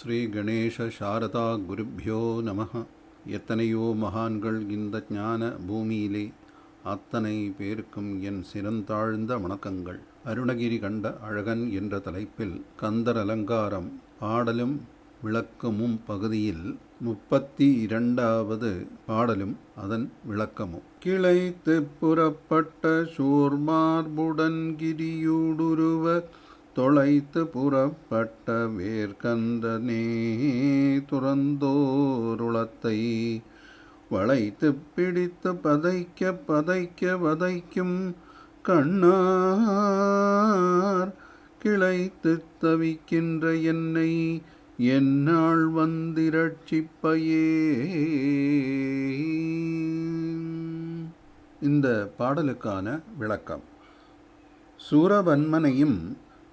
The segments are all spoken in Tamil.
ஸ்ரீ கணேச சாரதா குருப்யோ நம. எத்தனையோ மகான்கள் இந்த ஞான பூமியிலே, அத்தனை பேருக்கும் என் சிறந்தாழ்ந்த வணக்கங்கள். அருணகிரி கண்ட அழகன் என்ற தலைப்பில் கந்தர் அலங்காரம் பாடலும் விளக்கமும் பகுதியில் 32வது பாடலும் அதன் விளக்கமும். கிளைத்து புறப்பட்ட சூர்மார்புடன் கிரியூடுருவ தொலைத்து புறப்பட்ட வேர்கந்தனே துறந்தோருளத்தை வளைத்து பிடித்து பதைக்க பதைக்க வதைக்கும் கண்ணார் கிளைத்து தவிக்கின்ற என்னை என்னால் வந்திரட்சிப்பையே. இந்த பாடலுக்கான விளக்கம். சூரவன்மனையும்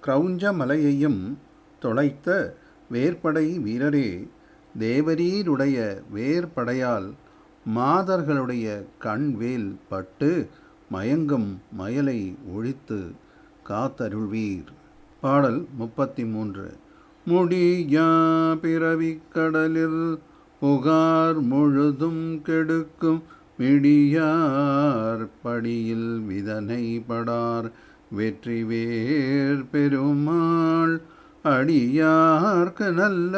கிரௌஞ்ச மலையையும் தொலைத்த வேற்படை வீரரே, தேவரீருடைய வேற்படையால் மாதர்களுடைய கண்வேல் பட்டு மயங்கும் மயலை ஒழித்து காத்தருள்வீர். பாடல் 33. முடியா பிறவிக்கடலில் புகார் முழுதும் கெடுக்கும் மிடியார் படியில் விதனை படார் வெற்றி வேர் பெருமாள் அடியார்க்கு நல்ல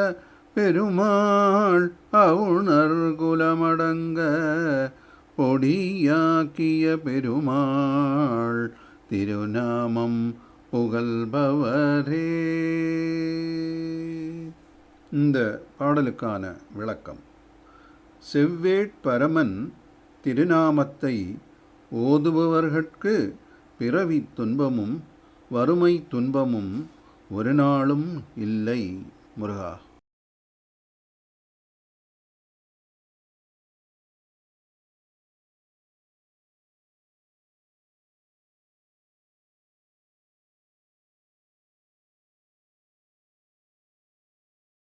பெருமாள் அவுணர் குலமடங்க பொடியாக்கிய பெருமாள் திருநாமம் புகழ்பவரே. இந்த பாடலுக்கான விளக்கம். செவ்வேட்பரமன் திருநாமத்தை ஓதுபவர்கட்கு பிறவி துன்பமும் வறுமை துன்பமும் ஒரு நாளும் இல்லை. முருகா.